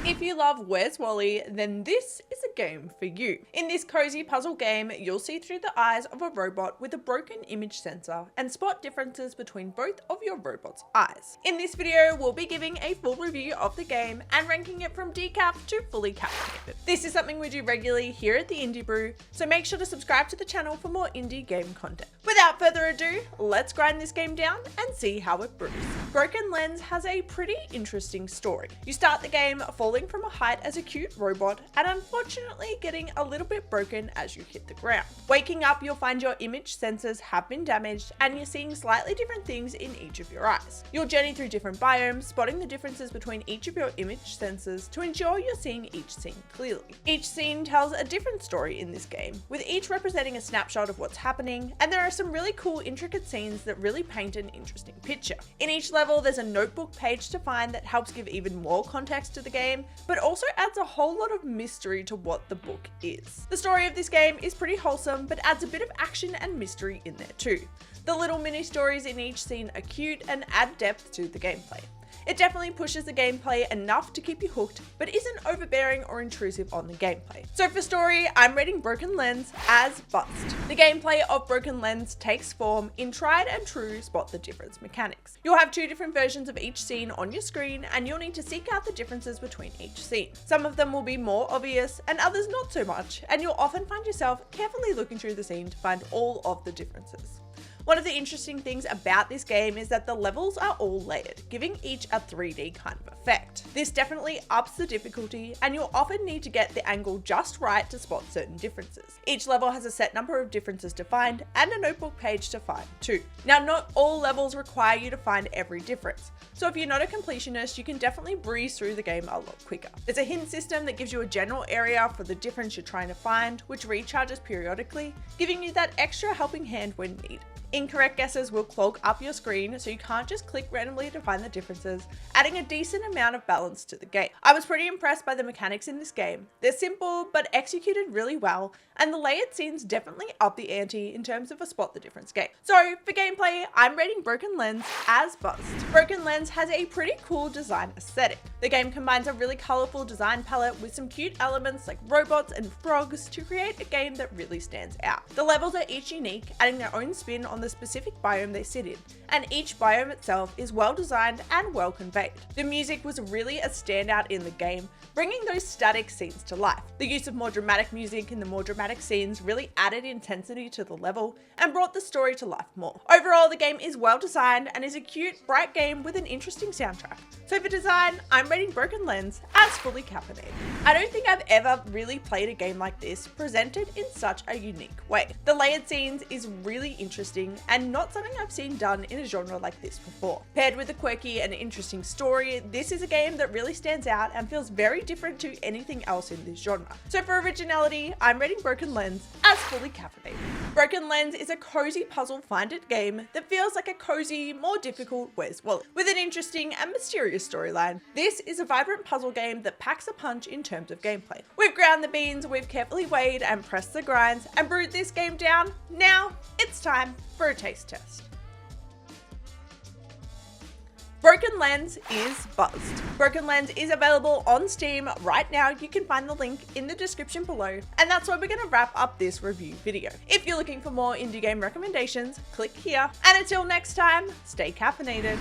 If you love Where's Wally, then this is a game for you. In this cozy puzzle game, you'll see through the eyes of a robot with a broken image sensor and spot differences between both of your robot's eyes. In this video, we'll be giving a full review of the game and ranking it from decaf to fully caffeinated. This is something we do regularly here at the Indie Brew, so make sure to subscribe to the channel for more indie game content. Without further ado, let's grind this game down and see how it brews. Broken Lens has a pretty interesting story. You start the game falling from a height as a cute robot and unfortunately getting a little bit broken as you hit the ground. Waking up, you'll find your image sensors have been damaged and you're seeing slightly different things in each of your eyes. You'll journey through different biomes, spotting the differences between each of your image sensors to ensure you're seeing each scene clearly. Each scene tells a different story in this game, with each representing a snapshot of what's happening, and there are some really cool intricate scenes that really paint an interesting picture. In each level, there's a notebook page to find that helps give even more context to the game, but also adds a whole lot of mystery to what the book is. The story of this game is pretty wholesome, but adds a bit of action and mystery in there too. The little mini stories in each scene are cute and add depth to the gameplay. It definitely pushes the gameplay enough to keep you hooked, but isn't overbearing or intrusive on the gameplay. So for story, I'm rating Broken Lens as bust. The gameplay of Broken Lens takes form in tried and true spot the difference mechanics. You'll have two different versions of each scene on your screen, and you'll need to seek out the differences between each scene. Some of them will be more obvious and others not so much, and you'll often find yourself carefully looking through the scene to find all of the differences. One of the interesting things about this game is that the levels are all layered, giving each a 3D kind of effect. This definitely ups the difficulty, and you'll often need to get the angle just right to spot certain differences. Each level has a set number of differences to find, and a notebook page to find too. Now, not all levels require you to find every difference, so if you're not a completionist, you can definitely breeze through the game a lot quicker. There's a hint system that gives you a general area for the difference you're trying to find, which recharges periodically, giving you that extra helping hand when needed. Incorrect guesses will clog up your screen, so you can't just click randomly to find the differences, adding a decent amount of balance to the game. I was pretty impressed by the mechanics in this game. They're simple, but executed really well, and the layered scenes definitely up the ante in terms of a spot the difference game. So for gameplay, I'm rating Broken Lens as bust. Broken Lens has a pretty cool design aesthetic. The game combines a really colorful design palette with some cute elements like robots and frogs to create a game that really stands out. The levels are each unique, adding their own spin on the specific biome they sit in, and each biome itself is well designed and well conveyed. The music was really a standout in the game, bringing those static scenes to life. The use of more dramatic music in the more dramatic scenes really added intensity to the level and brought the story to life more. Overall, the game is well designed and is a cute, bright game with an interesting soundtrack. So for design, I'm rating Broken Lens as fully caffeinated. I don't think I've ever really played a game like this presented in such a unique way. The layered scenes is really interesting and not something I've seen done in a genre like this before. Paired with a quirky and interesting story, this is a game that really stands out and feels very different to anything else in this genre. So for originality, I'm rating Broken Lens as fully caffeinated. Broken Lens is a cozy puzzle find-it game that feels like a cozy, more difficult Where's Wally, with an interesting and mysterious storyline. This is a vibrant puzzle game that packs a punch in terms of gameplay. We've ground the beans, we've carefully weighed and pressed the grinds and brewed this game down. Now it's time for a taste test. Broken Lens is buzzed. Broken Lens is available on Steam right now. You can find the link in the description below. And that's where we're going to wrap up this review video. If you're looking for more indie game recommendations, click here. And until next time, stay caffeinated.